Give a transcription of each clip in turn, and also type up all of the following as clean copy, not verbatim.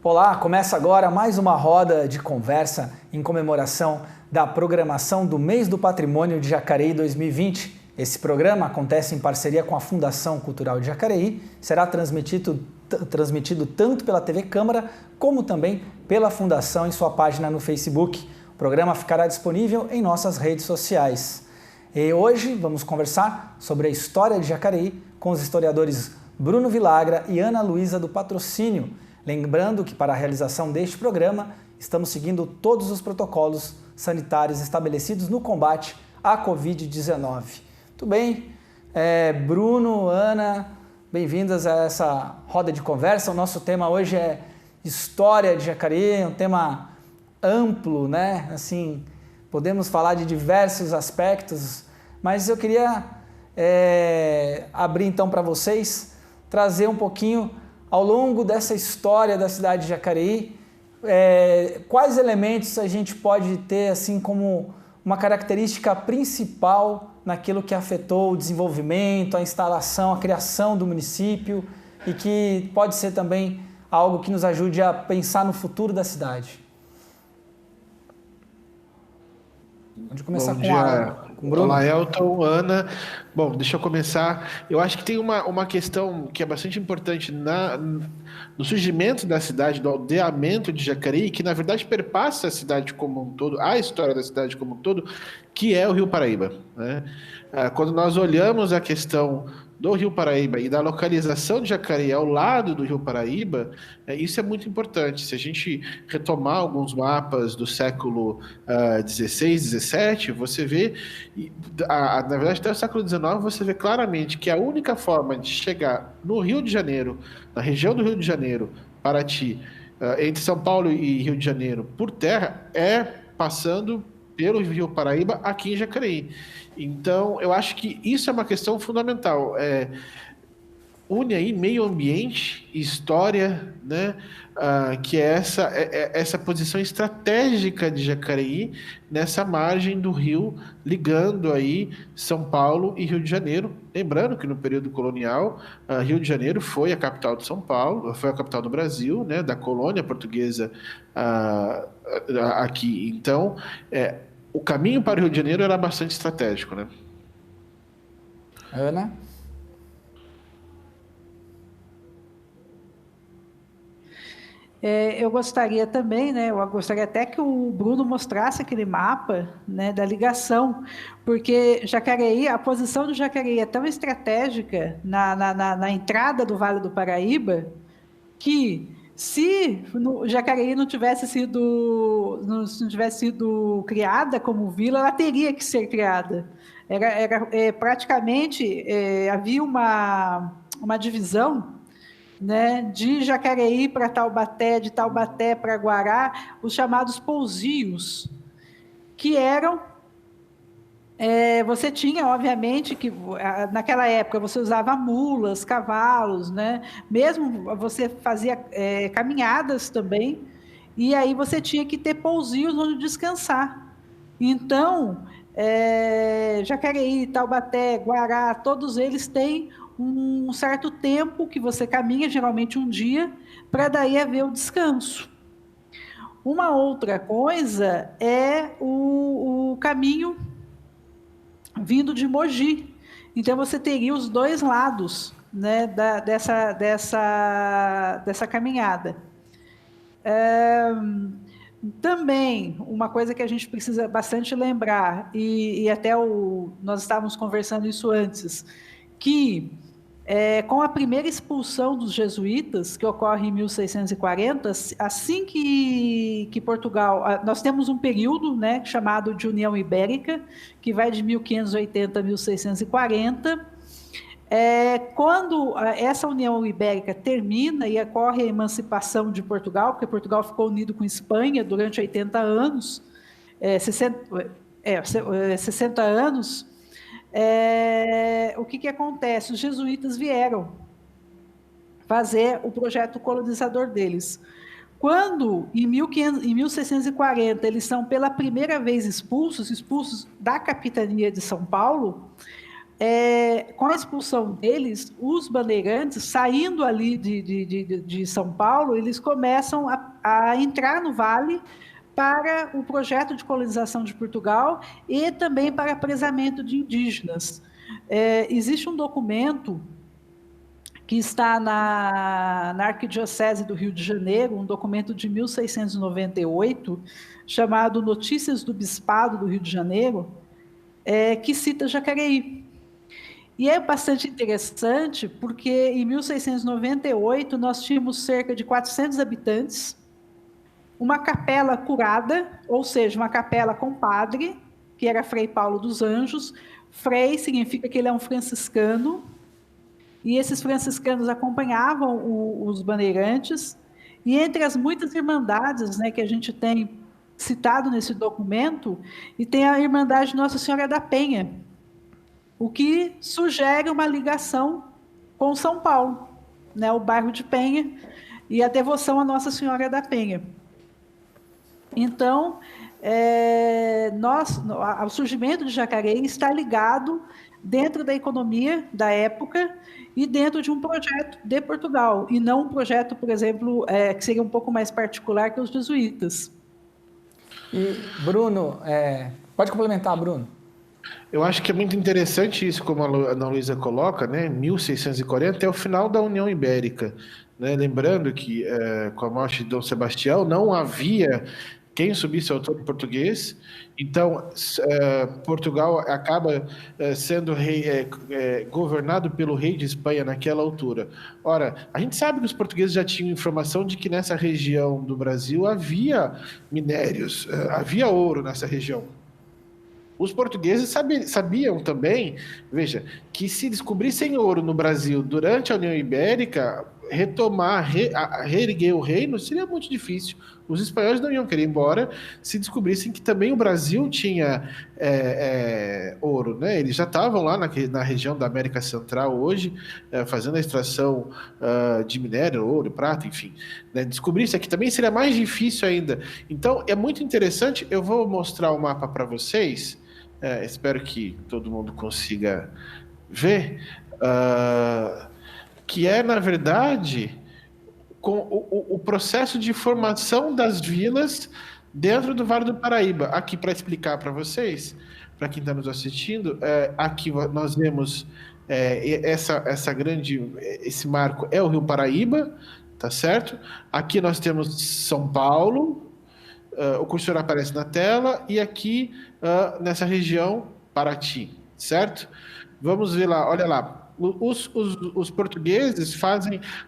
Olá, começa agora mais uma roda de conversa em comemoração da programação do Mês do Patrimônio de Jacareí 2020. Esse programa acontece em parceria com a Fundação Cultural de Jacareí, será transmitido tanto pela TV Câmara como também pela Fundação em sua página no Facebook. O programa ficará disponível em nossas redes sociais. E hoje vamos conversar sobre a história de Jacareí com os historiadores Bruno Vilagra e Ana Luísa do Patrocínio. Lembrando que para a realização deste programa estamos seguindo todos os protocolos sanitários estabelecidos no combate à Covid-19. Tudo bem? Bruno, Ana, bem-vindas a essa roda de conversa. O nosso tema hoje é História de Jacareí, um tema amplo, né? Assim, podemos falar de diversos aspectos, mas eu queria abrir então para vocês, trazer um pouquinho ao longo dessa história da cidade de Jacareí, quais elementos a gente pode ter assim como uma característica principal naquilo que afetou o desenvolvimento, a instalação, a criação do município e que pode ser também algo que nos ajude a pensar no futuro da cidade. Pode começar com o Bruno. Olá, Elton, Ana. Bom, deixa eu começar. Eu acho que tem uma questão que é bastante importante no surgimento da cidade, do aldeamento de Jacareí, que na verdade perpassa a cidade como um todo, a história da cidade como um todo, que é o Rio Paraíba, né? Quando nós olhamos a questão do Rio Paraíba e da localização de Jacareí ao lado do Rio Paraíba, isso é muito importante. Se a gente retomar alguns mapas do século XVI, XVII, você vê, na verdade até o século XIX, você vê claramente que a única forma de chegar no Rio de Janeiro, na região do Rio de Janeiro, Paraty, entre São Paulo e Rio de Janeiro, por terra, é passando pelo Rio Paraíba aqui em Jacareí. Então, eu acho que isso é uma questão fundamental. Une aí meio ambiente e história, né? Que é essa posição estratégica de Jacareí nessa margem do rio, ligando aí São Paulo e Rio de Janeiro. Lembrando que no período colonial, Rio de Janeiro foi a capital de São Paulo, foi a capital do Brasil, né? Da colônia portuguesa aqui. Então, o caminho para o Rio de Janeiro era bastante estratégico, né? Ana? Eu gostaria também, né? Eu gostaria até que o Bruno mostrasse aquele mapa, né, da ligação, porque Jacareí, a posição do Jacareí é tão estratégica na entrada do Vale do Paraíba que se Jacareí não tivesse sido criada como vila, ela teria que ser criada. Praticamente havia uma divisão, né, de Jacareí para Taubaté, de Taubaté para Guará, os chamados pousios, que eram... você tinha, obviamente, que naquela época você usava mulas, cavalos, né? Mesmo você fazia caminhadas também, e aí você tinha que ter pousios onde descansar. Então, Jacareí, Taubaté, Guará, todos eles têm um certo tempo que você caminha, geralmente um dia, para daí haver o descanso. Uma outra coisa é o caminho vindo de Mogi. Então, você teria os dois lados, né, dessa caminhada. Também, uma coisa que a gente precisa bastante lembrar, e até nós estávamos conversando isso antes, que com a primeira expulsão dos jesuítas, que ocorre em 1640, assim que Portugal... Nós temos um período, né, chamado de União Ibérica, que vai de 1580 a 1640. Quando essa União Ibérica termina e ocorre a emancipação de Portugal, porque Portugal ficou unido com Espanha durante 80 anos, 60 anos, o que acontece? Os jesuítas vieram fazer o projeto colonizador deles. Quando, em 1640, eles são pela primeira vez expulsos da capitania de São Paulo, com a expulsão deles, os bandeirantes, saindo ali de São Paulo, eles começam a entrar no Vale para o projeto de colonização de Portugal e também para apresamento de indígenas. Existe um documento que está na Arquidiocese do Rio de Janeiro, um documento de 1698, chamado Notícias do Bispado do Rio de Janeiro, que cita Jacareí. E é bastante interessante porque em 1698 nós tínhamos cerca de 400 habitantes, uma capela curada, ou seja, uma capela com padre, que era Frei Paulo dos Anjos. Frei significa que ele é um franciscano, e esses franciscanos acompanhavam os bandeirantes, e entre as muitas irmandades, né, que a gente tem citado nesse documento, e tem a Irmandade Nossa Senhora da Penha, o que sugere uma ligação com São Paulo, né, o bairro de Penha, e a devoção a Nossa Senhora da Penha. Então, o surgimento de Jacareí está ligado dentro da economia da época e dentro de um projeto de Portugal, e não um projeto, por exemplo, que seria um pouco mais particular que os jesuítas. E, Bruno, pode complementar, Bruno. Eu acho que é muito interessante isso, como a Ana Luísa coloca, né? 1640 é o final da União Ibérica, né? Lembrando que com a morte de Dom Sebastião não havia quem subisse ao trono português, então Portugal acaba sendo governado pelo rei de Espanha naquela altura. Ora, a gente sabe que os portugueses já tinham informação de que nessa região do Brasil havia minérios, havia ouro nessa região. Os portugueses sabiam também, veja, que se descobrissem ouro no Brasil durante a União Ibérica, reerguer o reino seria muito difícil. Os espanhóis não iam querer ir embora se descobrissem que também o Brasil tinha ouro, né? Eles já estavam lá na região da América Central hoje, fazendo a extração de minério, ouro, prata, enfim. Né? Descobrir isso aqui também seria mais difícil ainda. Então, é muito interessante. Eu vou mostrar o mapa para vocês. Espero que todo mundo consiga ver, que na verdade, com o processo de formação das vilas dentro do Vale do Paraíba. Aqui, para explicar para vocês, para quem está nos assistindo, aqui nós vemos esse marco é o Rio Paraíba, tá certo? Aqui nós temos São Paulo, o cursor aparece na tela, e aqui nessa região, Paraty, certo? Vamos ver lá, olha lá, os portugueses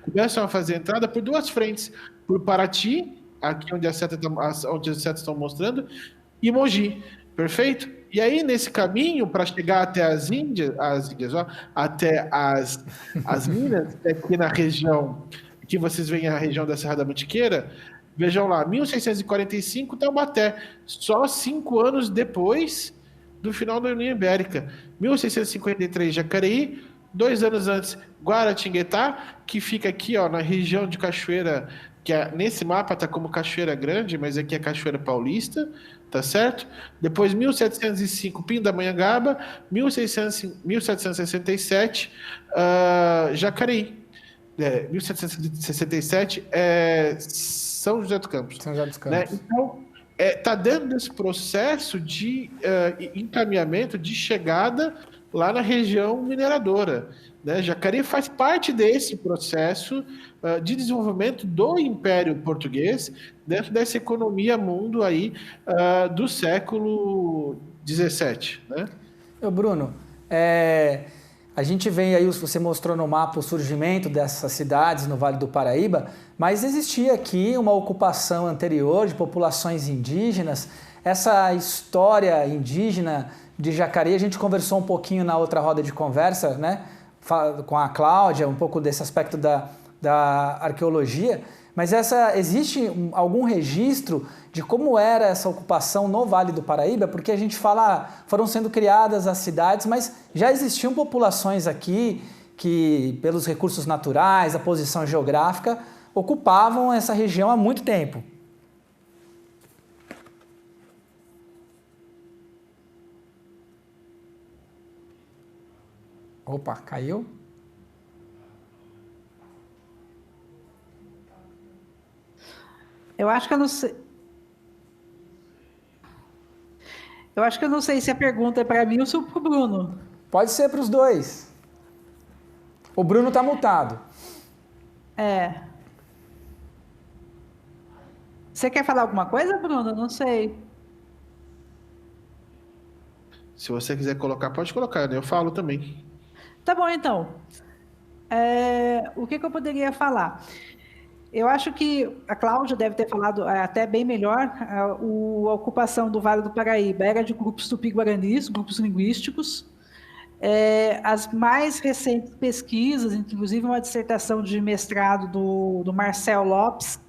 começam a fazer a entrada por duas frentes, por Paraty, aqui onde as setas estão mostrando, e Mogi, perfeito? E aí, nesse caminho, para chegar até as Índias, até as Minas, aqui na região, aqui vocês veem a região da Serra da Mantiqueira. Vejam lá, 1645, Taubaté, só 5 anos depois do final da União Ibérica. 1653, Jacareí, 2 anos antes, Guaratinguetá, que fica aqui na região de Cachoeira, que nesse mapa está como Cachoeira Grande, mas aqui é Cachoeira Paulista, tá certo? Depois, 1705, Pindamonhangaba, 1767, Jacareí. 1767 São José dos Campos. São José dos Campos. Né? Então, está dentro desse processo de encaminhamento, de chegada lá na região mineradora. Né? Jacareí faz parte desse processo de desenvolvimento do Império Português dentro dessa economia mundo aí do século XVII. Né? Bruno, a gente vê aí, você mostrou no mapa o surgimento dessas cidades no Vale do Paraíba, mas existia aqui uma ocupação anterior de populações indígenas. Essa história indígena de Jacareí, a gente conversou um pouquinho na outra roda de conversa, né, com a Cláudia, um pouco desse aspecto da arqueologia, mas existe algum registro de como era essa ocupação no Vale do Paraíba? Porque a gente fala, foram sendo criadas as cidades, mas já existiam populações aqui que, pelos recursos naturais, a posição geográfica, ocupavam essa região há muito tempo. Opa, caiu? Eu acho que eu não sei. Eu acho que eu não sei se a pergunta é para mim ou se é para o Bruno. Pode ser para os dois. O Bruno está mutado. É. Você quer falar alguma coisa, Bruno? Não sei. Se você quiser colocar, pode colocar, né? Eu falo também. Tá bom, então. O que eu poderia falar? Eu acho que a Cláudia deve ter falado até bem melhor. A ocupação do Vale do Paraíba era de grupos tupi-guaranis, grupos linguísticos. As mais recentes pesquisas, inclusive uma dissertação de mestrado do Marcel Lopes,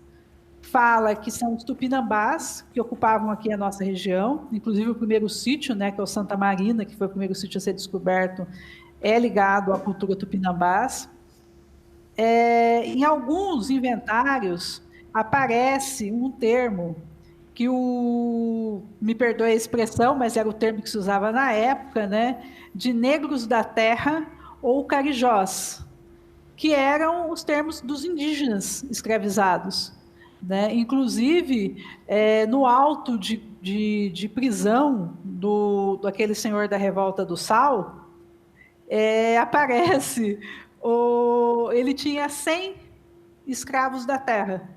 fala que são os tupinambás que ocupavam aqui a nossa região, inclusive o primeiro sítio, né, que é o Santa Marina, que foi o primeiro sítio a ser descoberto, é ligado à cultura tupinambás. Em alguns inventários aparece um termo que me perdoe a expressão, mas era o termo que se usava na época, né, de negros da terra ou carijós, que eram os termos dos indígenas escravizados. Né? Inclusive, no auto de prisão daquele senhor da Revolta do Sal, aparece, ele tinha 100 escravos da terra,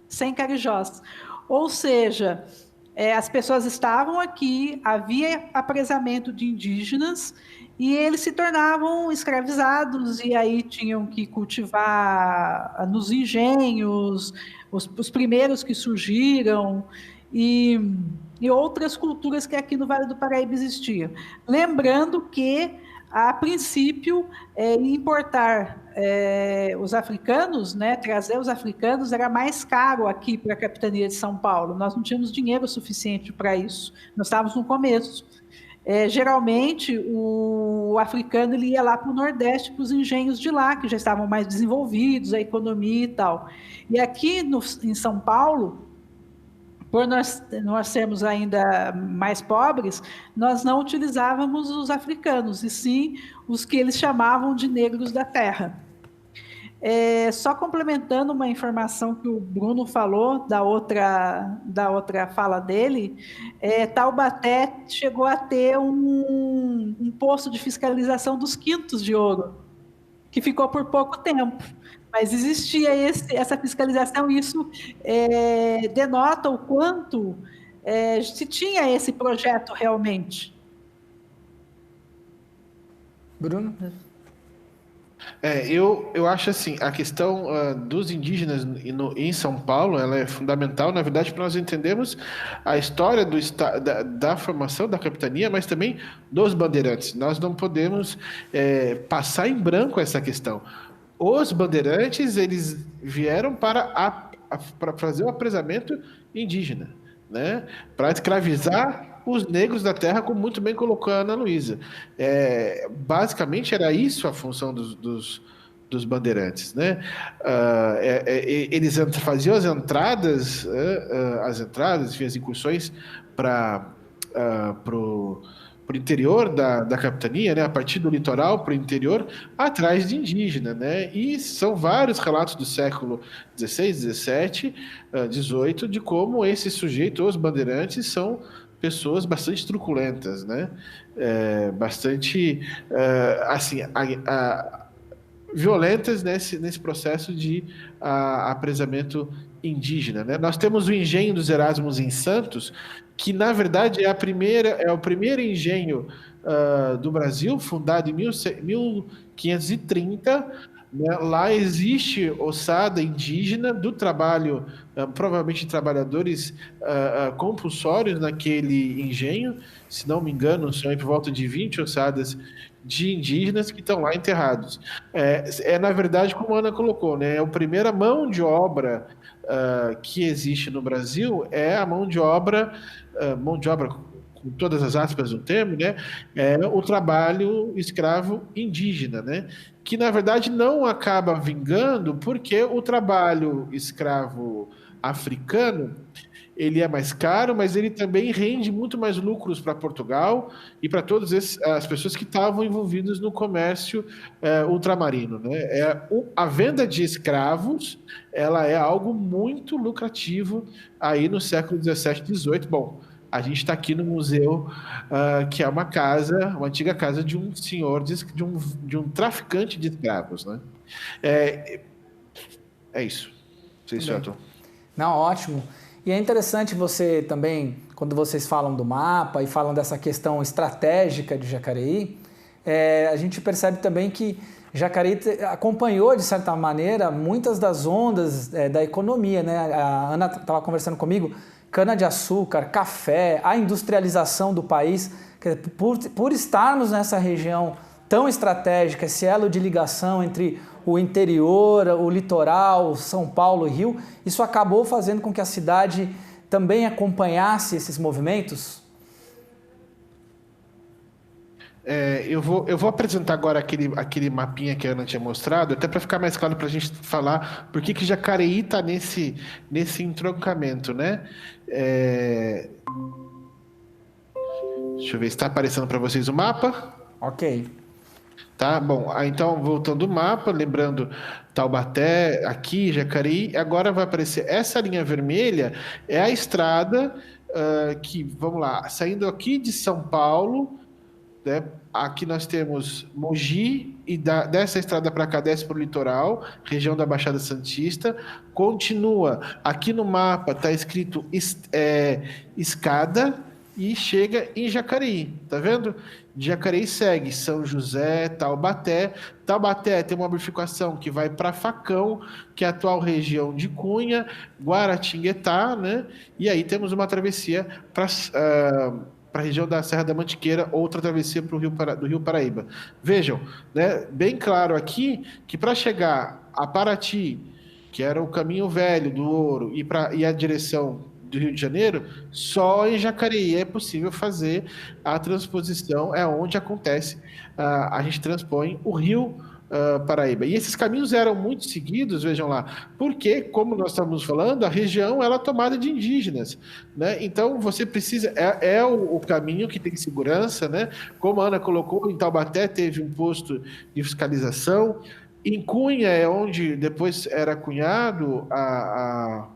100 carijós. Ou seja, as pessoas estavam aqui, havia apresamento de indígenas, e eles se tornavam escravizados, e aí tinham que cultivar nos engenhos, os primeiros que surgiram, e outras culturas que aqui no Vale do Paraíba existiam. Lembrando que, a princípio, importar os africanos, né, trazer os africanos, era mais caro aqui para a capitania de São Paulo. Nós não tínhamos dinheiro suficiente para isso. Nós estávamos no começo. Geralmente, o africano ele ia lá para o Nordeste, para os engenhos de lá, que já estavam mais desenvolvidos, a economia e tal. E aqui em São Paulo, por nós sermos ainda mais pobres, nós não utilizávamos os africanos, e sim os que eles chamavam de negros da terra. Só complementando uma informação que o Bruno falou da outra fala dele, Taubaté chegou a ter um posto de fiscalização dos quintos de ouro, que ficou por pouco tempo. Mas existia essa fiscalização, e isso denota o quanto se tinha esse projeto realmente. Bruno? Eu acho assim, a questão dos indígenas em São Paulo, ela é fundamental, na verdade, para nós entendermos a história da formação da capitania, mas também dos bandeirantes. Nós não podemos passar em branco essa questão. Os bandeirantes, eles vieram para fazer o apresamento indígena, né? Para escravizar os negros da terra, como muito bem colocou a Ana Luísa. Basicamente, era isso a função dos bandeirantes, né? Eles faziam as entradas, enfim, as incursões para o interior da capitania, né, a partir do litoral para o interior, atrás de indígena, né? E são vários relatos do século XVI, XVII, XVIII, de como esse sujeito, os bandeirantes, são pessoas bastante truculentas, né? Bastante, assim, violentas nesse processo de apresamento indígena, né? Nós temos o engenho dos Erasmos em Santos, que na verdade é o primeiro engenho do Brasil, fundado em 1530. Né? Lá existe ossada indígena do trabalho, provavelmente trabalhadores compulsórios naquele engenho, se não me engano, são por volta de 20 ossadas de indígenas que estão lá enterrados. Na verdade, como a Ana colocou, né? A primeira mão de obra que existe no Brasil é a mão de obra com todas as aspas do termo, né? O trabalho escravo indígena, né? Que na verdade não acaba vingando, porque o trabalho escravo africano ele é mais caro, mas ele também rende muito mais lucros para Portugal e para todas as pessoas que estavam envolvidas no comércio ultramarino, né? A venda de escravos, ela é algo muito lucrativo aí no século 17, 18. Bom, a gente está aqui no museu, que é uma antiga casa de um senhor, de um traficante de escravos, né? É isso. Não sei se eu Não, ótimo. E é interessante você também, quando vocês falam do mapa e falam dessa questão estratégica de Jacareí, a gente percebe também que Jacareí acompanhou, de certa maneira, muitas das ondas da economia, né? A Ana estava conversando comigo, cana-de-açúcar, café, a industrialização do país, por estarmos nessa região tão estratégica, esse elo de ligação entre o interior, o litoral, São Paulo e Rio, isso acabou fazendo com que a cidade também acompanhasse esses movimentos? Eu vou apresentar agora aquele mapinha que a Ana tinha mostrado, até para ficar mais claro para a gente falar por que Jacareí está nesse entroncamento, né? Deixa eu ver se está aparecendo para vocês o mapa. Ok. Tá, bom, então voltando ao mapa, lembrando Taubaté, aqui, Jacareí, agora vai aparecer essa linha vermelha, é a estrada que, vamos lá, saindo aqui de São Paulo, né, aqui nós temos Mogi, e dessa estrada para cá desce para o litoral, região da Baixada Santista, continua, aqui no mapa está escrito escada, e chega em Jacareí, tá vendo? Jacareí segue São José, Taubaté. Taubaté tem uma bifurcação que vai para Facão, que é a atual região de Cunha, Guaratinguetá, né? E aí temos uma travessia para a região da Serra da Mantiqueira, outra travessia para do Rio Paraíba. Vejam, né? Bem claro aqui que para chegar a Paraty, que era o caminho velho do ouro, e a direção do Rio de Janeiro, só em Jacareí é possível fazer a transposição, é onde acontece, a gente transpõe o Rio Paraíba. E esses caminhos eram muito seguidos, vejam lá, porque, como nós estamos falando, a região ela é tomada de indígenas, né? Então você precisa, o caminho que tem segurança, né? Como a Ana colocou, em Taubaté teve um posto de fiscalização. Em Cunha é onde depois era cunhado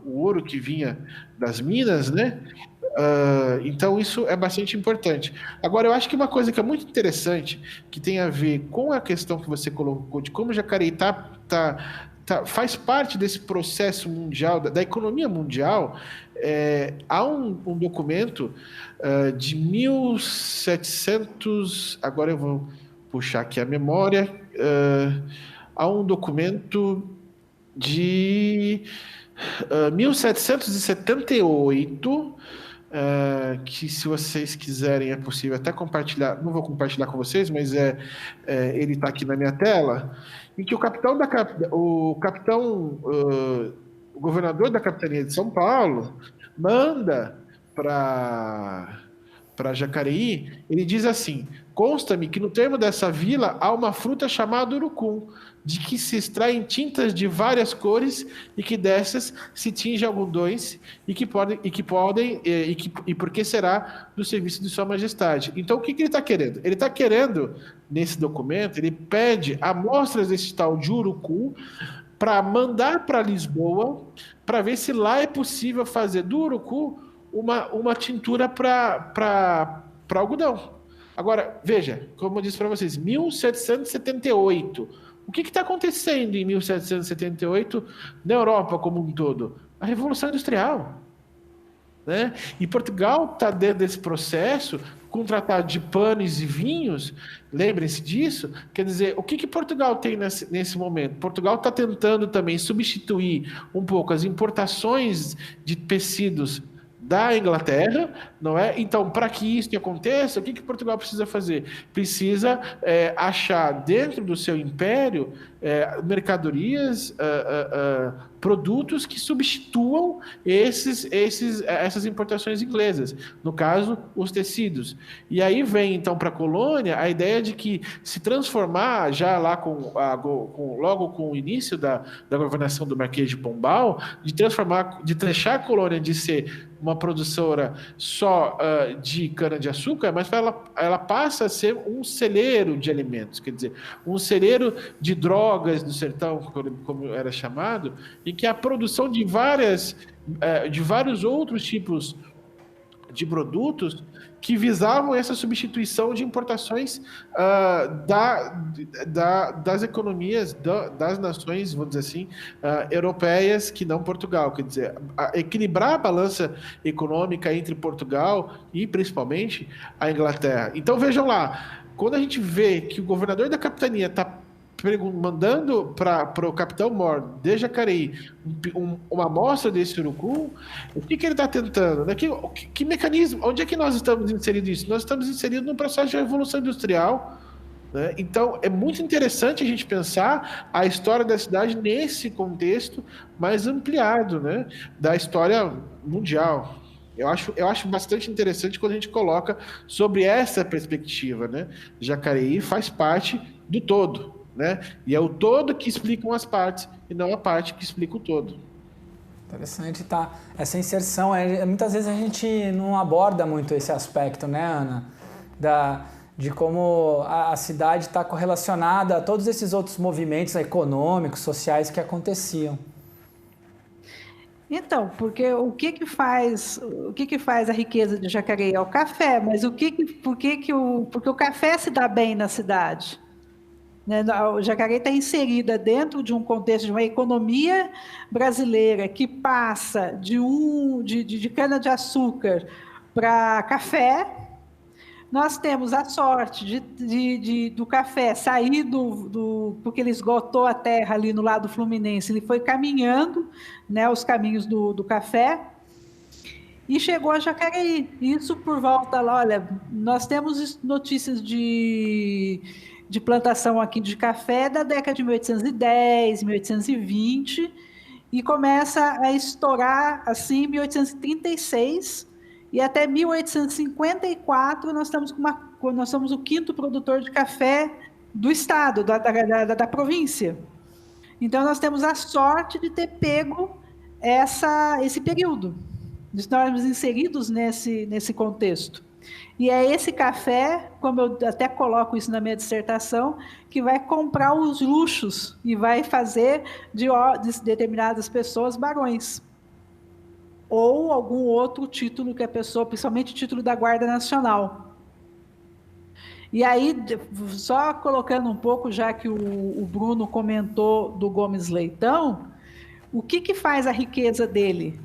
o ouro que vinha das minas, né? Então isso é bastante importante. Agora, eu acho que uma coisa que é muito interessante, que tem a ver com a questão que você colocou, de como Jacareí faz parte desse processo mundial, da economia mundial, há um documento de 1700, agora eu vou puxar aqui a memória, há um documento de 1778, que, se vocês quiserem, é possível até compartilhar, não vou compartilhar com vocês, mas ele está aqui na minha tela, em que o governador da capitania de São Paulo manda para Jacareí, ele diz assim: consta-me que no termo dessa vila há uma fruta chamada urucum, de que se extraem tintas de várias cores e que dessas se tinge algodões e porque será do serviço de Sua Majestade. Então, o que ele está querendo? Ele está querendo, nesse documento, ele pede amostras desse tal de urucum para mandar para Lisboa, para ver se lá é possível fazer do urucum uma tintura para algodão. Agora, veja, como eu disse para vocês, 1778. O que está acontecendo em 1778 na Europa como um todo? A Revolução Industrial, né? E Portugal está dentro desse processo com o Tratado de Panes e Vinhos. Lembrem-se disso. Quer dizer, o que Portugal tem nesse momento? Portugal está tentando também substituir um pouco as importações de tecidos da Inglaterra, não é? Então, para que isso aconteça, o que Portugal precisa fazer? Precisa achar dentro do seu império mercadorias, produtos que substituam essas importações inglesas, no caso, os tecidos. E aí vem, então, para a colônia a ideia de que se transformar, já lá logo com o início da governação do Marquês de Pombal, de deixar a colônia de ser uma produtora só de cana-de-açúcar, mas ela passa a ser um celeiro de alimentos, quer dizer, um celeiro de drogas do sertão, como era chamado, e que a produção de vários outros tipos de produtos que visavam essa substituição de importações das economias das nações, vamos dizer assim, europeias, que não Portugal. Quer dizer, equilibrar a balança econômica entre Portugal e, principalmente, a Inglaterra. Então, vejam lá, quando a gente vê que o governador da capitania está mandando para o Capitão Mor de Jacareí uma amostra desse urucum, o que ele está tentando? Né? Que mecanismo? Onde é que nós estamos inseridos nisso? Nós estamos inseridos no processo de revolução industrial. Né? Então, é muito interessante a gente pensar a história da cidade nesse contexto mais ampliado, né? Da história mundial. Eu acho bastante interessante quando a gente coloca sobre essa perspectiva. Né? Jacareí faz parte do todo. Né? E é o todo que explica as partes e não a parte que explica o todo. Interessante, tá? Essa inserção, muitas vezes a gente não aborda muito esse aspecto, né, Ana? De como a cidade está correlacionada a todos esses outros movimentos econômicos, sociais que aconteciam. Então, porque o que faz a riqueza de Jacareí é o café, mas porque o café se dá bem na cidade? O Jacareí está inserida dentro de um contexto de uma economia brasileira que passa de cana-de-açúcar para café. Nós temos a sorte do café sair porque ele esgotou a terra ali no lado fluminense, ele foi caminhando, né, os caminhos do café, e chegou a Jacareí. Isso por volta, olha, nós temos notícias de plantação aqui de café da década de 1810, 1820, e começa a estourar assim em 1836, e até 1854 nós somos o quinto produtor de café do estado, da província. Então nós temos a sorte de ter pego esse período, de estarmos inseridos nesse contexto. E é esse café, como eu até coloco isso na minha dissertação, que vai comprar os luxos e vai fazer de determinadas pessoas barões. Ou algum outro título que a pessoa, principalmente título da Guarda Nacional. E aí, só colocando um pouco, já que o Bruno comentou do Gomes Leitão, o que faz a riqueza dele?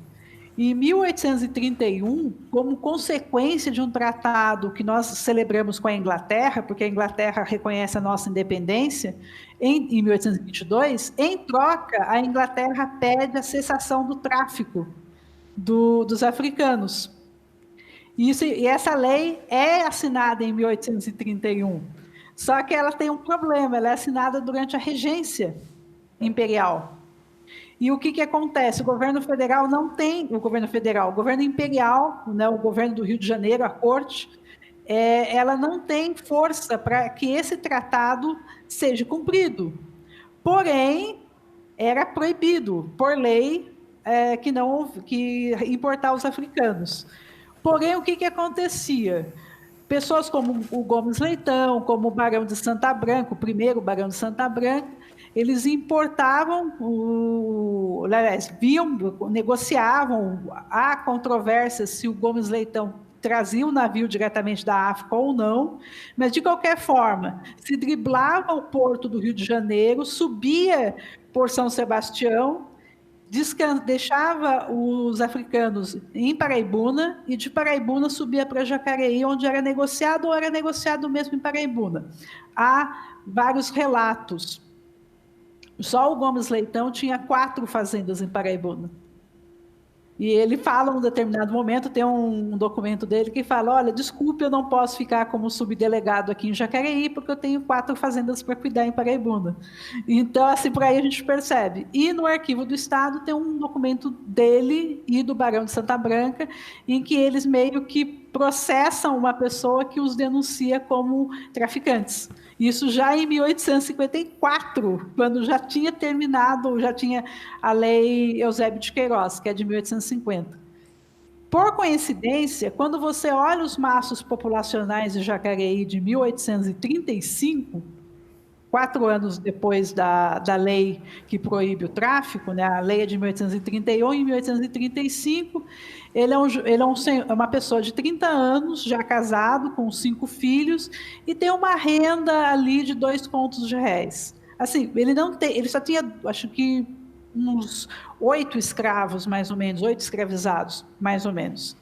Em 1831, como consequência de um tratado que nós celebramos com a Inglaterra, porque a Inglaterra reconhece a nossa independência, em 1822, em troca, a Inglaterra pede a cessação do tráfico dos africanos. E essa lei é assinada em 1831, só que ela tem um problema, ela é assinada durante a regência imperial. E o que acontece? O governo federal não tem, o governo imperial, né, o governo do Rio de Janeiro, a corte, ela não tem força para que esse tratado seja cumprido. Porém, era proibido, por lei, que importar os africanos. Porém, o que acontecia? Pessoas como o Gomes Leitão, como o Barão de Santa Branca, o primeiro Barão de Santa Branca, eles importavam, negociavam. Há controvérsia se o Gomes Leitão trazia o navio diretamente da África ou não, mas de qualquer forma, se driblava o porto do Rio de Janeiro, subia por São Sebastião, deixava os africanos em Paraibuna, e de Paraibuna subia para Jacareí, onde era negociado, ou era negociado mesmo em Paraibuna. Há vários relatos. Só o Gomes Leitão tinha 4 fazendas em Paraibuna. E ele fala, em um determinado momento, tem um documento dele que fala, olha, desculpe, eu não posso ficar como subdelegado aqui em Jacareí, porque eu tenho 4 fazendas para cuidar em Paraibuna. Então, assim, por aí a gente percebe. E no Arquivo do Estado tem um documento dele e do Barão de Santa Branca, em que eles meio que processam uma pessoa que os denuncia como traficantes. Isso já em 1854, quando já tinha terminado, já tinha a lei Eusébio de Queiroz, que é de 1850. Por coincidência, quando você olha os maços populacionais de Jacareí de 1835, 4 anos depois da lei que proíbe o tráfico, né? A lei é de 1831, em 1835, ele é uma pessoa de 30 anos, já casado, com 5 filhos, e tem uma renda ali de 2 contos de réis. Assim, ele só tinha, acho que, uns 8 escravos, mais ou menos, 8 escravizados, mais ou menos.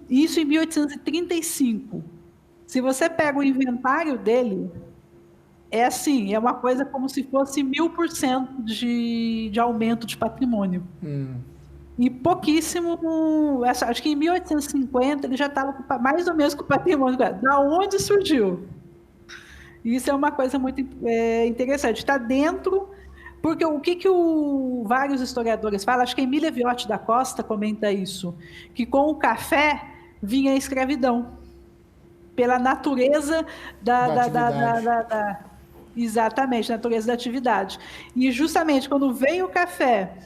Isso em 1835. Se você pega o inventário dele, é assim, é uma coisa como se fosse 1000% de aumento de patrimônio. E pouquíssimo, acho que em 1850 ele já estava mais ou menos com o patrimônio. Da onde surgiu? Isso é uma coisa muito interessante. Está dentro, porque o que vários historiadores falam, acho que a Emília Viotti da Costa comenta isso, que com o café vinha a escravidão, pela natureza exatamente, natureza da atividade. E justamente quando veio o café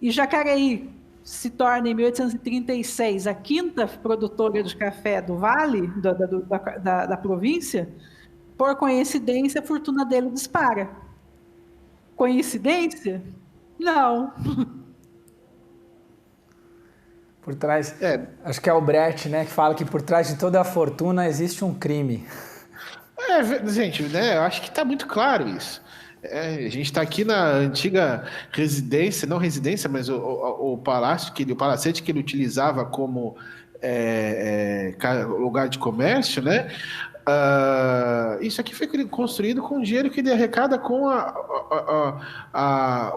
e Jacareí se torna, em 1836, a 5ª produtora de café do Vale, da província, por coincidência, a fortuna dele dispara. Coincidência? Não. Por trás, acho que é o Brecht, né, que fala que por trás de toda a fortuna existe um crime. Gente, né, eu acho que está muito claro isso. A gente está aqui na antiga residência, não residência, mas o palácio, o palacete que ele utilizava como lugar de comércio, né? Isso aqui foi construído com o dinheiro que ele arrecada com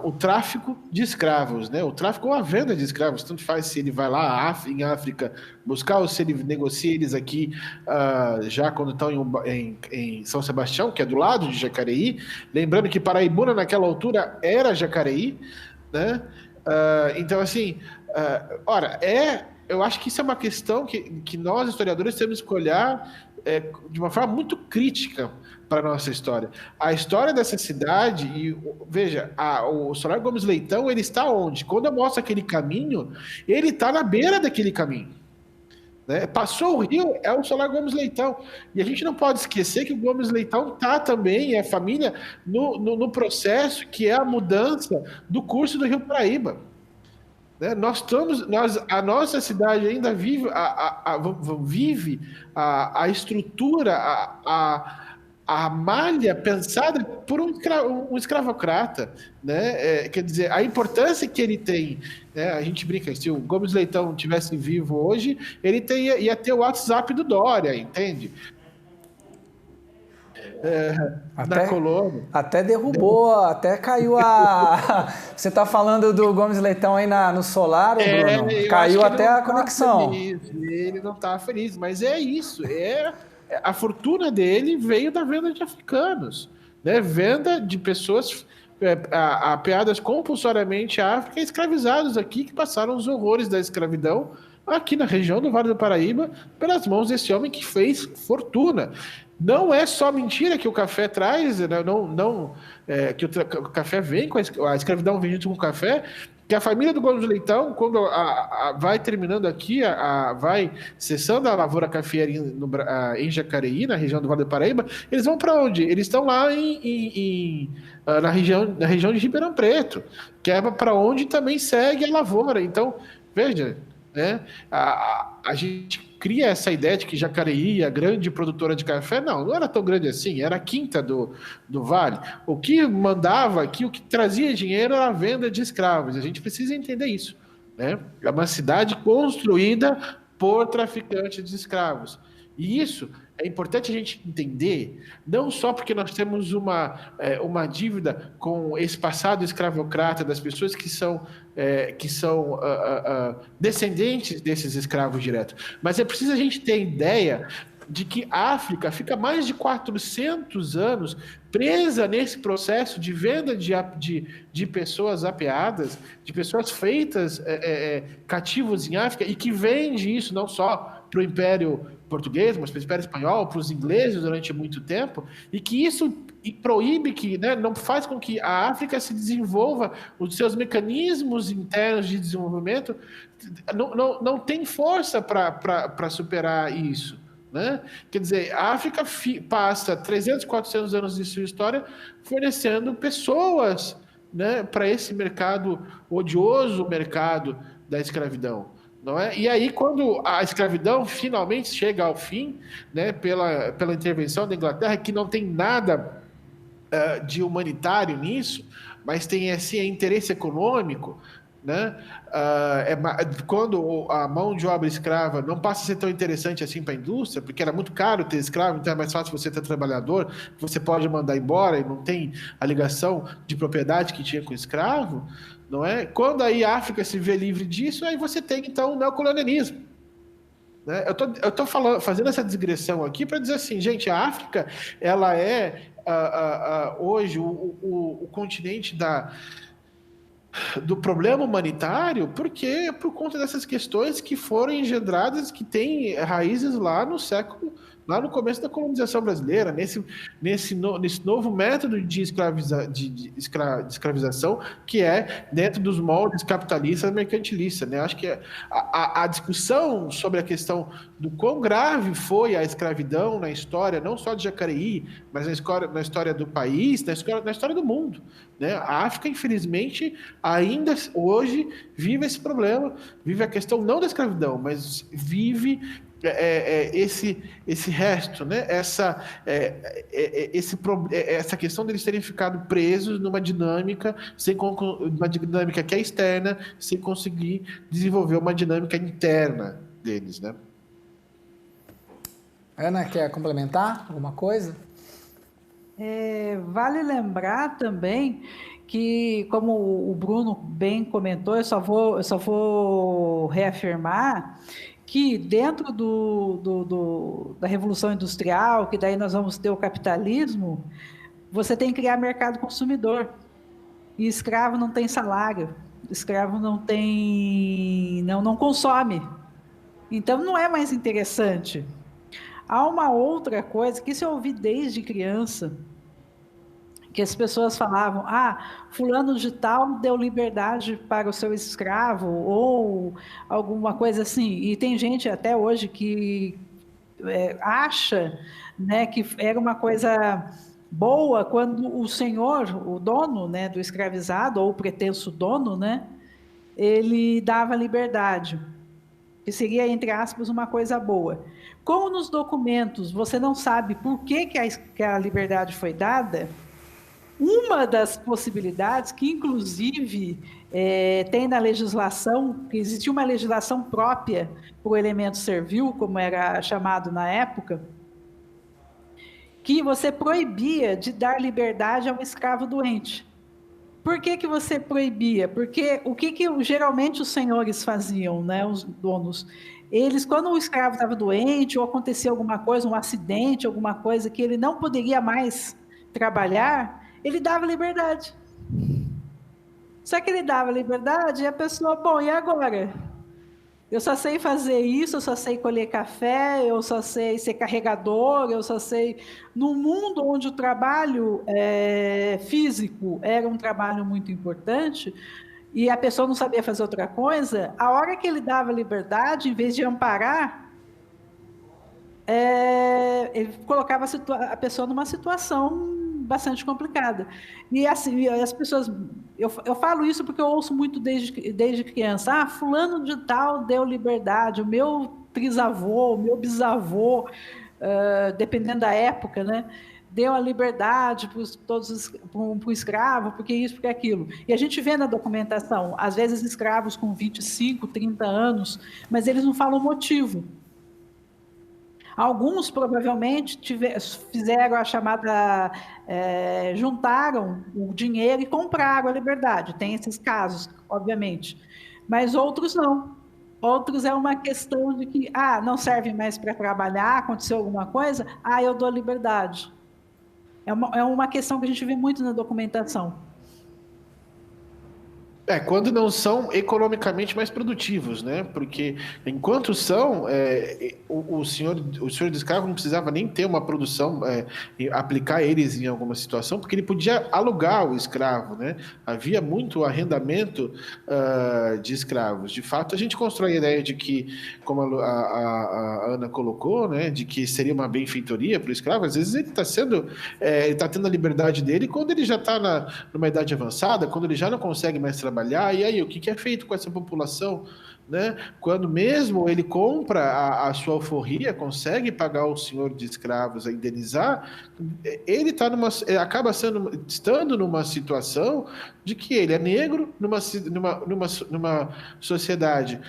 o tráfico de escravos, né? O tráfico ou a venda de escravos, tanto faz se ele vai lá em África buscar ou se ele negocia eles aqui já quando estão em São Sebastião, que é do lado de Jacareí. Lembrando que Paraibuna naquela altura era Jacareí, né? Então, assim, eu acho que isso é uma questão que nós, historiadores, temos que olhar de uma forma muito crítica para a nossa história. A história dessa cidade, e veja, o Solar Gomes Leitão, ele está onde? Quando eu mostro aquele caminho, ele está na beira daquele caminho. Né? Passou o rio, é o Solar Gomes Leitão. E a gente não pode esquecer que o Gomes Leitão está também, a família, no processo que é a mudança do curso do Rio Paraíba. A nossa cidade ainda vive a estrutura, a malha pensada por um escravocrata, né? Quer dizer, a importância que ele tem, né? A gente brinca, se o Gomes Leitão tivesse vivo hoje, ele ia ter o WhatsApp do Dória, entende? Na colônia. Até derrubou, até caiu Você está falando do Gomes Leitão aí no solar, Bruno? Caiu até a conexão. Ele não está feliz, mas é isso. A fortuna dele veio da venda de africanos, né? Venda de pessoas apeadas compulsoriamente à África e escravizados aqui, que passaram os horrores da escravidão aqui na região do Vale do Paraíba, pelas mãos desse homem que fez fortuna. Não é só mentira que o café traz, né? Que o café vem, a escravidão vem junto com o café, que a família do Gomes Leitão, quando vai terminando aqui, vai cessando a lavoura cafeeira em Jacareí, na região do Vale do Paraíba, eles vão para onde? Eles estão lá na região de Ribeirão Preto, que é para onde também segue a lavoura. Então, veja, né? A gente cria essa ideia de que Jacareí é a grande produtora de café. Não era tão grande assim, era a 5ª do Vale. O que mandava aqui, o que trazia dinheiro era a venda de escravos. A gente precisa entender isso, né? É uma cidade construída por traficantes de escravos. E isso é importante a gente entender, não só porque nós temos uma dívida com esse passado escravocrata das pessoas que são descendentes desses escravos diretos, mas é preciso a gente ter ideia de que a África fica mais de 400 anos presa nesse processo de venda de pessoas apeadas, de pessoas feitas cativos em África, e que vende isso não só para o Império Português, mas para o Império Espanhol, para os ingleses durante muito tempo, e que isso proíbe que, né, não faz com que a África se desenvolva, os seus mecanismos internos de desenvolvimento não tem força para superar isso. Né? Quer dizer, a África passa 300, 400 anos de sua história fornecendo pessoas, né, para esse mercado odioso, mercado da escravidão. Não é? E aí, quando a escravidão finalmente chega ao fim, né, pela intervenção da Inglaterra, que não tem nada de humanitário nisso, mas tem esse interesse econômico, né? Quando a mão de obra escrava não passa a ser tão interessante assim para a indústria, porque era muito caro ter escravo, então é mais fácil você ter trabalhador, você pode mandar embora e não tem a ligação de propriedade que tinha com o escravo, não é? Quando aí a África se vê livre disso, aí você tem então o neocolonialismo. Né? Eu tô fazendo essa digressão aqui para dizer assim, gente, a África ela é hoje o continente do problema humanitário, porque por conta dessas questões que foram engendradas, que têm raízes lá no começo da colonização brasileira, nesse novo método de escravização, que é dentro dos moldes capitalistas e mercantilistas. Né? Acho que a discussão sobre a questão do quão grave foi a escravidão na história, não só de Jacareí, mas na história do país, na história do mundo. Né? A África, infelizmente, ainda hoje vive esse problema, vive a questão não da escravidão, mas vive esse resto, né? Essa questão deles terem ficado presos numa dinâmica, uma dinâmica que é externa, sem conseguir desenvolver uma dinâmica interna deles. Né? Ana, quer complementar alguma coisa? Vale lembrar também que, como o Bruno bem comentou, eu só vou reafirmar que dentro da Revolução Industrial, que daí nós vamos ter o capitalismo, você tem que criar mercado consumidor. E escravo não tem salário, escravo não consome. Então não é mais interessante. Há uma outra coisa que isso eu ouvi desde criança, que as pessoas falavam, fulano de tal deu liberdade para o seu escravo, ou alguma coisa assim. E tem gente até hoje que acha, né, que era uma coisa boa quando o senhor, o dono, né, do escravizado, ou o pretenso dono, né, ele dava liberdade, que seria, entre aspas, uma coisa boa. Como nos documentos você não sabe por que a liberdade foi dada, uma das possibilidades, que inclusive tem na legislação, que existia uma legislação própria para o elemento servil, como era chamado na época, que você proibia de dar liberdade a um escravo doente. Por que você proibia? Porque o que geralmente os senhores faziam, né, os donos? Eles, quando o escravo estava doente ou acontecia alguma coisa, um acidente, alguma coisa que ele não poderia mais trabalhar, ele dava liberdade. Só que ele dava liberdade e a pessoa, bom, e agora? Eu só sei fazer isso, eu só sei colher café, eu só sei ser carregador, eu só sei... No mundo onde o trabalho físico era um trabalho muito importante e a pessoa não sabia fazer outra coisa, a hora que ele dava liberdade, em vez de amparar, ele colocava a pessoa numa situação bastante complicada. E assim, as pessoas... Eu falo isso porque eu ouço muito desde criança. fulano de tal deu liberdade, o meu trisavô, o meu bisavô, dependendo da época, né, deu a liberdade para o escravo, porque isso, porque aquilo. E a gente vê na documentação, às vezes escravos com 25, 30 anos, mas eles não falam o motivo. Alguns provavelmente fizeram a chamada, juntaram o dinheiro e compraram a liberdade. Tem esses casos, obviamente. Mas outros não. Outros é uma questão de que, não serve mais para trabalhar, aconteceu alguma coisa, eu dou liberdade. É uma questão que a gente vê muito na documentação. Quando não são economicamente mais produtivos, né? Porque enquanto são, o senhor de escravo não precisava nem ter uma produção, e aplicar eles em alguma situação, porque ele podia alugar o escravo, né? Havia muito arrendamento de escravos. De fato, a gente constrói a ideia de que, como a Ana colocou, né? De que seria uma benfeitoria para o escravo. Às vezes ele está ele está tendo a liberdade dele quando ele já está numa idade avançada, quando ele já não consegue mais trabalhar. E aí, o que é feito com essa população? Né? Quando mesmo ele compra a sua alforria, consegue pagar o senhor de escravos a indenizar, ele acaba estando numa situação de que ele é negro numa sociedade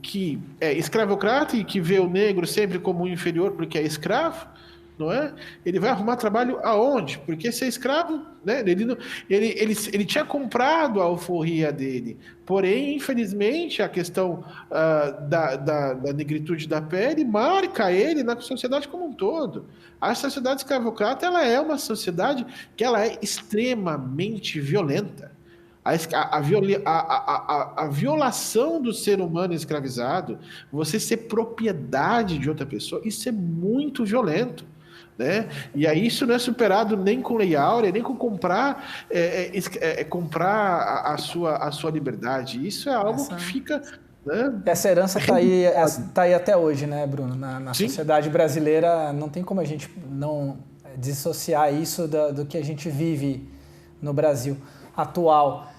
que é escravocrata e que vê o negro sempre como inferior porque é escravo, não é? Ele vai arrumar trabalho aonde? Porque ser escravo, né? Ele tinha comprado a alforria dele, porém, infelizmente, a questão da negritude da pele marca ele na sociedade como um todo. A sociedade escravocrata, ela é uma sociedade que ela é extremamente violenta. A violação do ser humano escravizado, você ser propriedade de outra pessoa, isso é muito violento. Né? E aí isso não é superado nem com lei áurea, nem com comprar a sua liberdade. Isso é algo que fica... Né? Essa herança tá aí até hoje, né, Bruno? Na sociedade brasileira não tem como a gente não dissociar isso do que a gente vive no Brasil atual.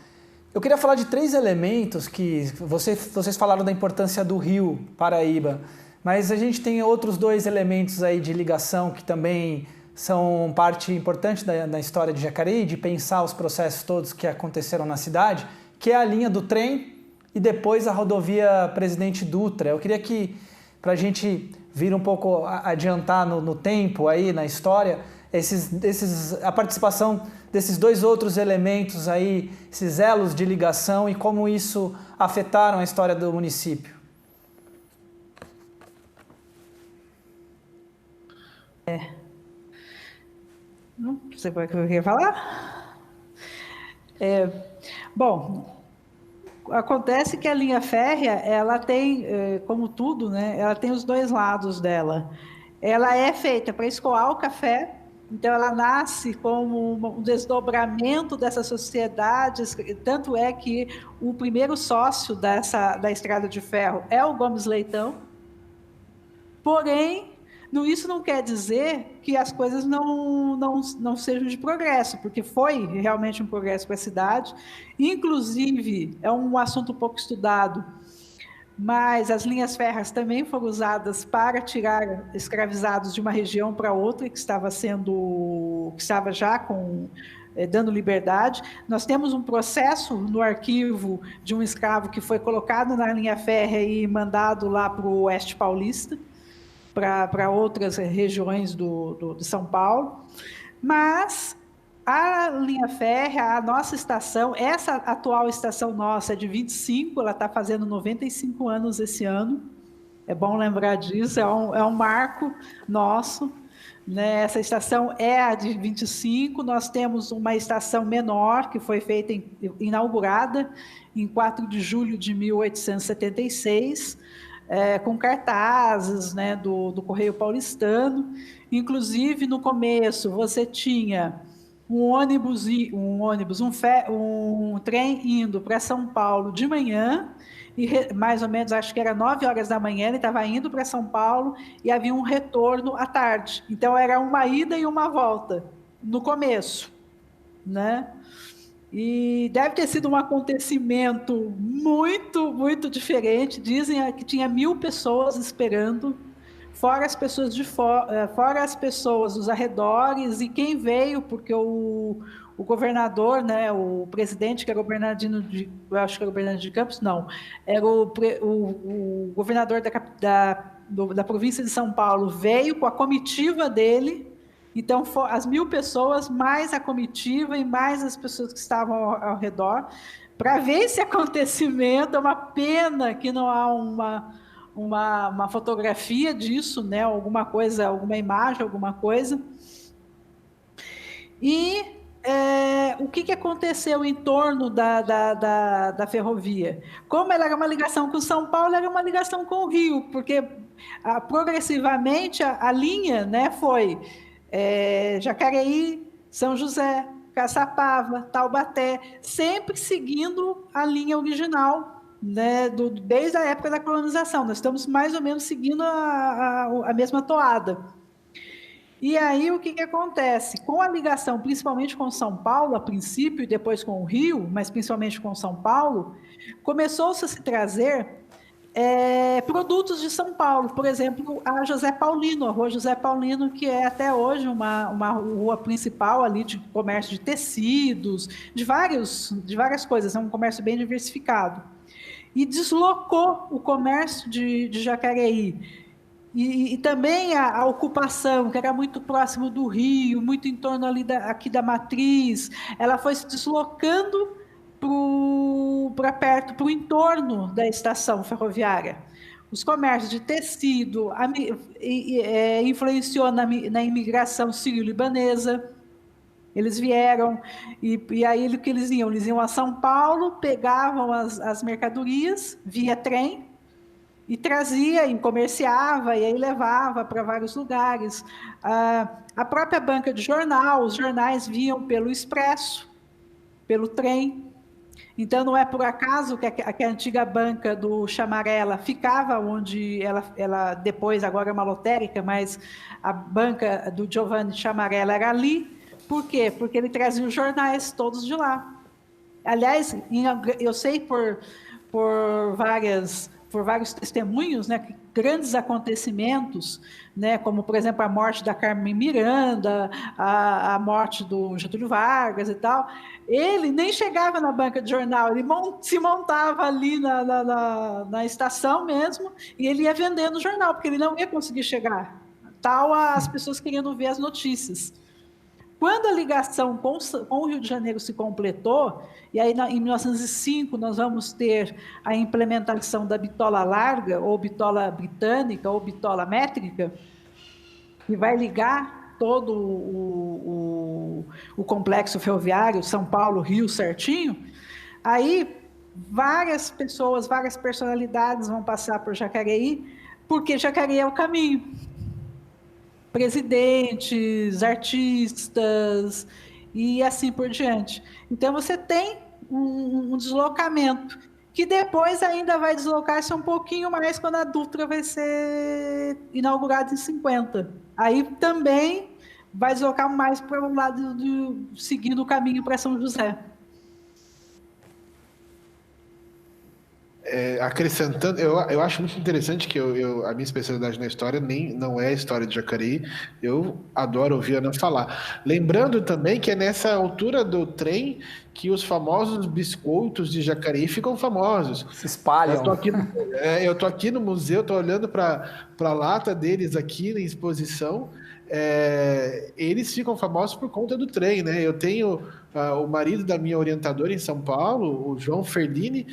Eu queria falar de 3 elementos que vocês falaram da importância do Rio Paraíba, mas a gente tem outros 2 elementos aí de ligação que também são parte importante da história de Jacareí, de pensar os processos todos que aconteceram na cidade, que é a linha do trem e depois a rodovia Presidente Dutra. Eu queria que, para a gente vir um pouco adiantar no tempo aí, na história, a participação desses 2 outros elementos aí, esses elos de ligação e como isso afetaram a história do município. Não sei o que eu queria falar. Bom, acontece que a linha férrea, ela tem, como tudo, né, ela tem os 2 lados dela. Ela é feita para escoar o café, então ela nasce como um desdobramento dessa sociedade, tanto é que o primeiro sócio da Estrada de Ferro é o Gomes Leitão, porém, isso não quer dizer que as coisas não sejam de progresso, porque foi realmente um progresso para a cidade. Inclusive, é um assunto pouco estudado, mas as linhas férreas também foram usadas para tirar escravizados de uma região para outra, que estava já dando liberdade. Nós temos um processo no arquivo de um escravo que foi colocado na linha férrea e mandado lá para o Oeste Paulista, para outras regiões de São Paulo, mas a linha férrea, a nossa estação, essa atual estação nossa é de 25, ela está fazendo 95 anos esse ano, é bom lembrar disso, é um marco nosso, né? Essa estação é a de 25, nós temos uma estação menor, que foi inaugurada em 4 de julho de 1876, com cartazes, né, do Correio Paulistano. Inclusive, no começo, você tinha um trem indo para São Paulo de manhã, e mais ou menos, acho que era 9 horas da manhã, ele estava indo para São Paulo, e havia um retorno à tarde. Então, era uma ida e uma volta, no começo, né? E deve ter sido um acontecimento muito, muito diferente. Dizem que tinha 1000 pessoas esperando, fora as pessoas fora as pessoas dos arredores e quem veio, porque o governador, né, o presidente, que era o Bernardino eu acho que era o Bernardino de Campos, não, era o governador da província de São Paulo, veio com a comitiva dele. Então, as 1000 pessoas, mais a comitiva e mais as pessoas que estavam ao redor, para ver esse acontecimento. É uma pena que não há uma fotografia disso, né? Alguma coisa, alguma imagem, alguma coisa. E o que aconteceu em torno da ferrovia? Como ela era uma ligação com São Paulo, era uma ligação com o Rio, porque progressivamente a linha, né, foi Jacareí, São José, Caçapava, Taubaté, sempre seguindo a linha original, né, desde a época da colonização. Nós estamos mais ou menos seguindo a mesma toada. E aí o que acontece? Com a ligação, principalmente com São Paulo, a princípio, e depois com o Rio, mas principalmente com São Paulo, começou-se a se trazer produtos de São Paulo. Por exemplo, a José Paulino, a Rua José Paulino, que é até hoje uma rua principal ali de comércio de tecidos, de várias coisas, é um comércio bem diversificado. E deslocou o comércio de Jacareí. E também a ocupação, que era muito próximo do Rio, muito em torno ali aqui da Matriz, ela foi se deslocando para perto, para o entorno da estação ferroviária. Os comércios de tecido influenciou na imigração sírio-libanesa. Eles vieram, e aí o que eles iam? Eles iam a São Paulo, pegavam as mercadorias via trem, e trazia, e comerciava, e aí levava para vários lugares. A própria banca de jornal, os jornais vinham pelo expresso, pelo trem. Então, não é por acaso que a antiga banca do Chamarela ficava onde ela depois, agora é uma lotérica, mas a banca do Giovanni Chamarela era ali. Por quê? Porque ele trazia os jornais todos de lá. Aliás, eu sei por vários testemunhos, né, grandes acontecimentos, né, como, por exemplo, a morte da Carmen Miranda, a morte do Getúlio Vargas e tal. Ele nem chegava na banca de jornal, ele se montava ali na estação mesmo, e ele ia vendendo o jornal, porque ele não ia conseguir chegar. Tal as pessoas querendo ver as notícias. Quando a ligação com o Rio de Janeiro se completou, e aí em 1905 nós vamos ter a implementação da bitola larga, ou bitola britânica, ou bitola métrica, que vai ligar todo o complexo ferroviário, São Paulo, Rio, certinho, aí várias pessoas, várias personalidades vão passar por Jacareí, porque Jacareí é o caminho. Presidentes, artistas e assim por diante. Então, você tem um deslocamento, que depois ainda vai deslocar-se um pouquinho mais quando a Dutra vai ser inaugurada em 50. Aí também vai deslocar mais para o lado seguindo o caminho para São José. Acrescentando, eu acho muito interessante que a minha especialidade na história não é a história de Jacareí, eu adoro ouvir a Ana falar. Lembrando também que é nessa altura do trem que os famosos biscoitos de Jacareí ficam famosos. Se espalham. Eu tô aqui no museu, tô olhando para a lata deles aqui na exposição. Eles ficam famosos por conta do trem, né? Eu tenho o marido da minha orientadora em São Paulo, o João Ferlini,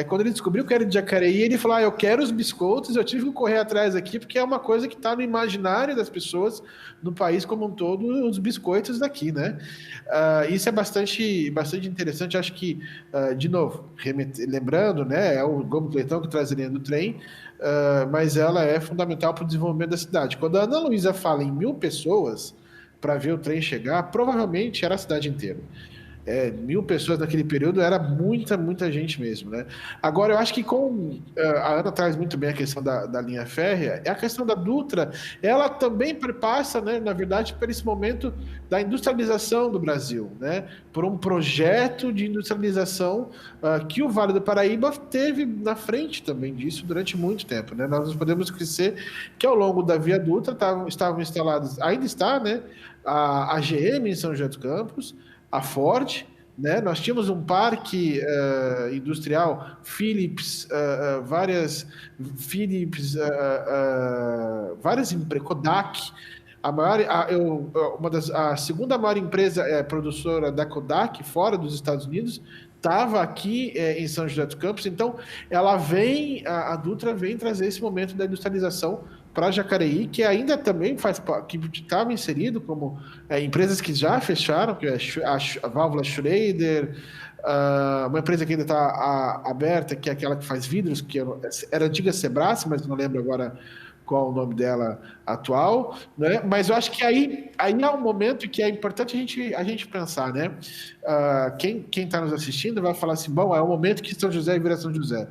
quando ele descobriu que era de Jacareí, ele falou, eu quero os biscoitos, eu tive que correr atrás aqui, porque é uma coisa que está no imaginário das pessoas, no país como um todo, os biscoitos daqui, né? Isso é bastante interessante, acho que, de novo, lembrando, né, é o Gomes Leitão que traz a linha do trem, mas ela é fundamental para o desenvolvimento da cidade. Quando a Ana Luísa fala em 1.000 pessoas para ver o trem chegar, provavelmente era a cidade inteira. 1.000 pessoas naquele período era muita gente mesmo, né? Agora, eu acho que a Ana traz muito bem a questão da linha férrea, a questão da Dutra, ela também passa, né, na verdade, por esse momento da industrialização do Brasil, né? Por um projeto de industrialização que o Vale do Paraíba teve na frente também disso durante muito tempo, né? Nós podemos crescer que ao longo da Via Dutra estavam instaladas, ainda está, né, a GM em São José dos Campos, a Ford, né? Nós tínhamos um parque industrial, Philips, várias Kodak, a segunda maior empresa produtora da Kodak fora dos Estados Unidos estava aqui em São José dos Campos. Então ela a Dutra vem trazer esse momento da industrialização para Jacareí, que ainda também que estava inserido como empresas que já fecharam, que é a Válvula Schrader, uma empresa que ainda está aberta, que é aquela que faz vidros, que era antiga Sebrae, mas não lembro agora qual o nome dela atual, né? Mas eu acho que aí há um momento que é importante a gente pensar, né? Quem está nos assistindo vai falar assim, bom, é o momento que São José vira São José.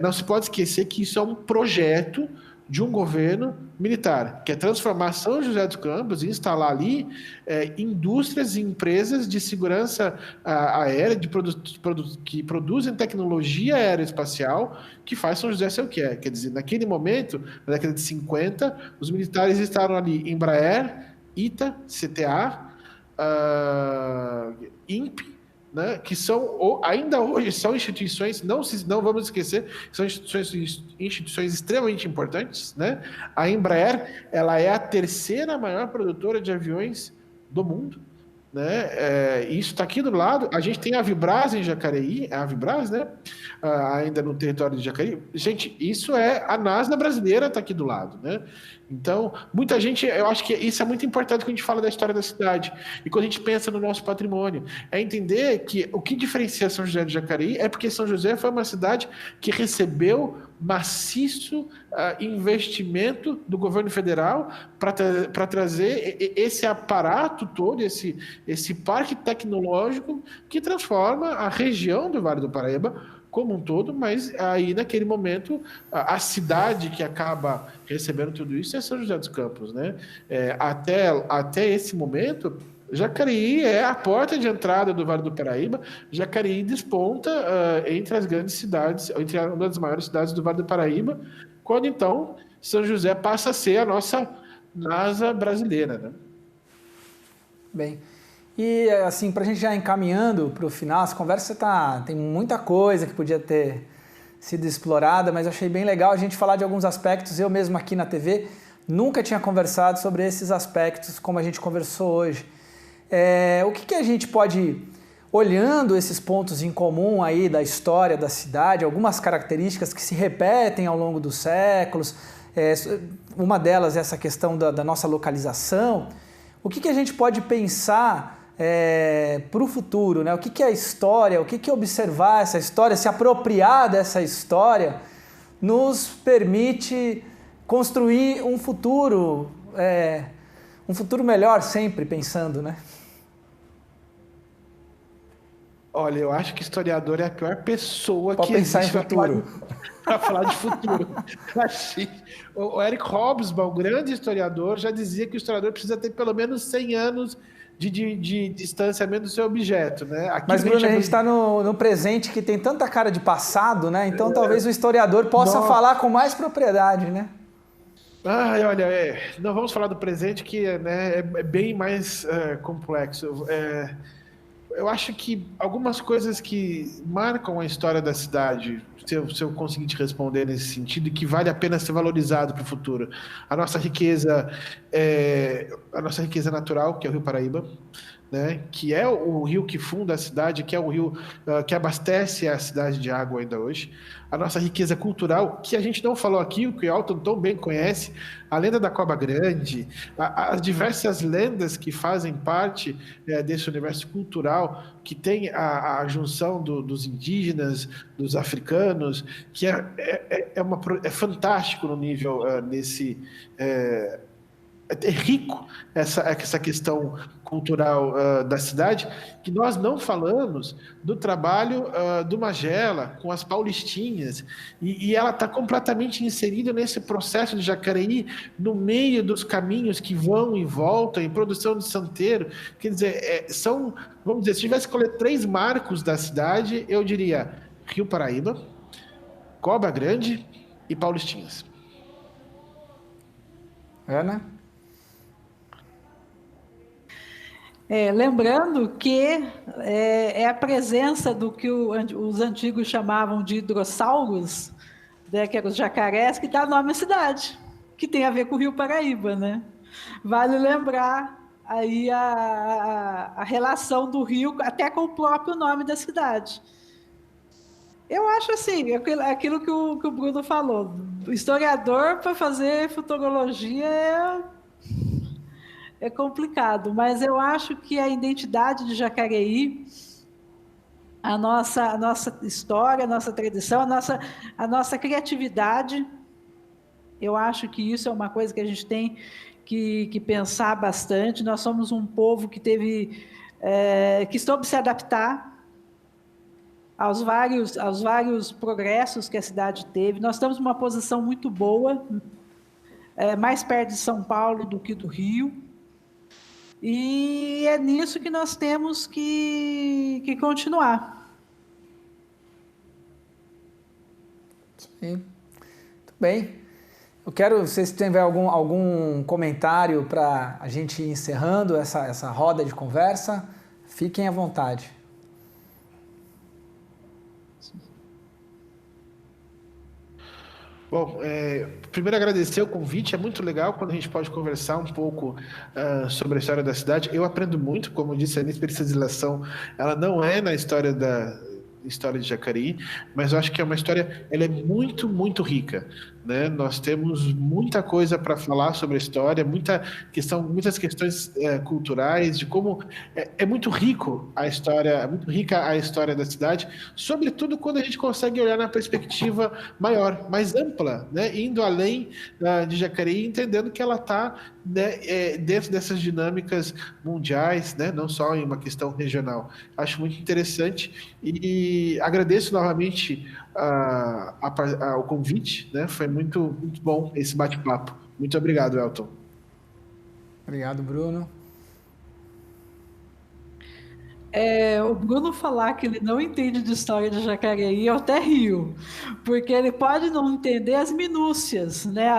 Não se pode esquecer que isso é um projeto de um governo militar, que é transformar São José dos Campos e instalar ali indústrias e empresas de segurança aérea, que produzem tecnologia aeroespacial, que faz São José ser o que é. Quer dizer, naquele momento, na década de 50, os militares estavam ali, Embraer, ITA, CTA, INPE, né, que ainda hoje são instituições, não vamos esquecer, são instituições extremamente importantes, né? A Embraer, ela é a terceira maior produtora de aviões do mundo, né? Isso está aqui do lado. A gente tem a Vibraz em Jacareí, a Vibraz, né? Ainda no território de Jacareí. Gente, isso é a NASA brasileira, está aqui do lado, né? Então, muita gente, eu acho que isso é muito importante quando a gente fala da história da cidade e quando a gente pensa no nosso patrimônio, é entender que o que diferencia São José de Jacareí é porque São José foi uma cidade que recebeu maciço investimento do governo federal para trazer esse aparato todo, esse parque tecnológico que transforma a região do Vale do Paraíba como um todo, mas aí naquele momento a cidade que acaba recebendo tudo isso é São José dos Campos, né? Até esse momento, Jacareí é a porta de entrada do Vale do Paraíba. Jacareí desponta entre as grandes cidades, entre uma das maiores cidades do Vale do Paraíba, quando então São José passa a ser a nossa NASA brasileira, né? Bem, e assim, para a gente já encaminhando para o final, essa conversa tem muita coisa que podia ter sido explorada, mas eu achei bem legal a gente falar de alguns aspectos. Eu mesmo aqui na TV nunca tinha conversado sobre esses aspectos como a gente conversou hoje. O que a gente pode, olhando esses pontos em comum aí da história da cidade, algumas características que se repetem ao longo dos séculos, uma delas é essa questão da nossa localização, o que a gente pode pensar para o futuro, né? O que é a história, o que observar essa história, se apropriar dessa história, nos permite construir um futuro melhor sempre, pensando, né? Olha, eu acho que historiador é a pior pessoa Pode que pensar existe em futuro. para falar de futuro. O Eric Hobsbawm, o grande historiador, já dizia que o historiador precisa ter pelo menos 100 anos de distanciamento do seu objeto, né? Mas, Bruno, a gente está no presente que tem tanta cara de passado, né? Então talvez o historiador possa falar com mais propriedade, né? Olha, não vamos falar do presente que né, é bem mais complexo. Eu acho que algumas coisas que marcam a história da cidade, se eu conseguir te responder nesse sentido, que vale a pena ser valorizado para o futuro. A nossa riqueza natural, que é o Rio Paraíba, né, que é o rio que funda a cidade, que é o rio que abastece a cidade de água ainda hoje. A nossa riqueza cultural, que a gente não falou aqui, o que o Elton tão bem conhece, a lenda da Cobra Grande, as diversas lendas que fazem parte desse universo cultural, que tem a junção dos indígenas, dos africanos, que é fantástico no nível é rico essa questão cultural da cidade, que nós não falamos do trabalho do Magela com as paulistinhas, e ela está completamente inserida nesse processo de Jacareí, no meio dos caminhos que vão e voltam, em produção de santeiro. Quer dizer, vamos dizer, se tivesse que escolher 3 marcos da cidade, eu diria Rio Paraíba, Cobra Grande e Paulistinhas. Ana? Lembrando que é a presença do que os antigos chamavam de hidrossauros, né, que eram os jacarés, que dá nome à cidade, que tem a ver com o Rio Paraíba, né? Vale lembrar aí a relação do rio até com o próprio nome da cidade. Eu acho assim, aquilo que o Bruno falou, o historiador para fazer futurologia é complicado, mas eu acho que a identidade de Jacareí, a nossa história, a nossa tradição, a nossa criatividade, eu acho que isso é uma coisa que a gente tem que pensar bastante. Nós somos um povo que soube se adaptar aos vários progressos que a cidade teve. Nós estamos numa posição muito boa, mais perto de São Paulo do que do Rio, e é nisso que nós temos que continuar. Sim. Muito bem. Eu quero, se vocês tiverem algum comentário para a gente ir encerrando essa roda de conversa, fiquem à vontade. Bom, primeiro agradecer o convite, é muito legal quando a gente pode conversar um pouco sobre a história da cidade. Eu aprendo muito, como eu disse, a minha especialização, ela não é na história de Jacareí, mas eu acho que é uma história, ela é muito, muito rica, né? Nós temos muita coisa para falar sobre a história, muitas questões culturais, de como é muito rico a história, é muito rica a história da cidade, sobretudo quando a gente consegue olhar na perspectiva maior, mais ampla, né? Indo além de Jacareí, entendendo que ela está, né, dentro dessas dinâmicas mundiais, né? Não só em uma questão regional. Acho muito interessante e agradeço novamente o convite, né? Foi muito, muito bom esse bate-papo. Muito obrigado, Elton. Obrigado, Bruno. O Bruno falar que ele não entende de história de Jacareí, eu até rio, porque ele pode não entender as minúcias, né?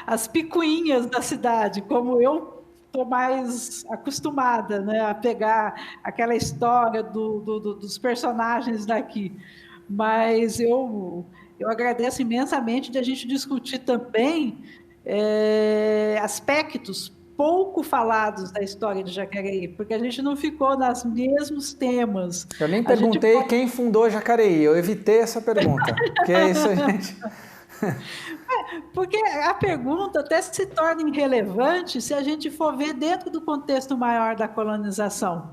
As picuinhas da cidade, como eu estou mais acostumada, né, a pegar aquela história dos personagens daqui. Mas eu agradeço imensamente de a gente discutir também aspectos pouco falados da história de Jacareí, porque a gente não ficou nos mesmos temas. Eu nem perguntei quem fundou Jacareí, eu evitei essa pergunta, porque isso a gente... Porque a pergunta até se torna irrelevante se a gente for ver dentro do contexto maior da colonização.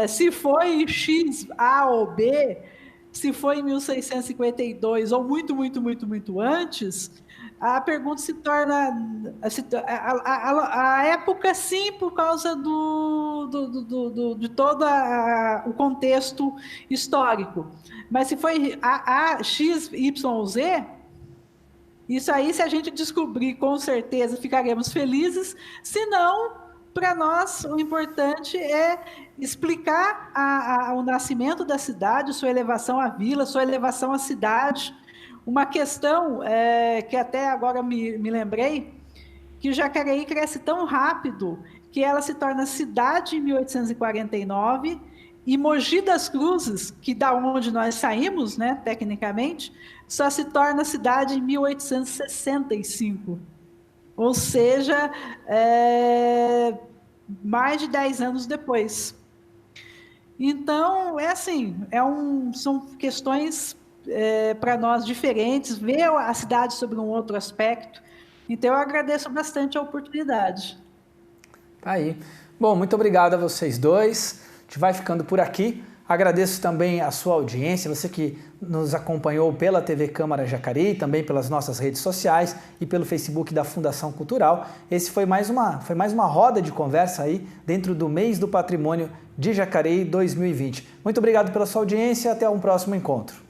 Se foi X, A ou B, se foi em 1652 ou muito, muito, muito, muito antes, a pergunta se torna a época, sim, por causa de todo o contexto histórico. Mas se foi a X, Y, Z, isso aí, se a gente descobrir, com certeza ficaremos felizes. Se não, para nós, o importante é explicar o nascimento da cidade, sua elevação à vila, sua elevação à cidade. Uma questão que até agora me lembrei, que Jacareí cresce tão rápido que ela se torna cidade em 1849 e Mogi das Cruzes, que da onde nós saímos, né, tecnicamente, só se torna cidade em 1865. Ou seja, mais de 10 anos depois. Então, são questões para nós diferentes, ver a cidade sobre um outro aspecto. Então, eu agradeço bastante a oportunidade. Tá aí. Bom, muito obrigado a vocês dois. A gente vai ficando por aqui. Agradeço também a sua audiência, você que nos acompanhou pela TV Câmara Jacareí, também pelas nossas redes sociais e pelo Facebook da Fundação Cultural. Esse foi mais uma roda de conversa aí dentro do Mês do Patrimônio de Jacareí 2020. Muito obrigado pela sua audiência e até um próximo encontro.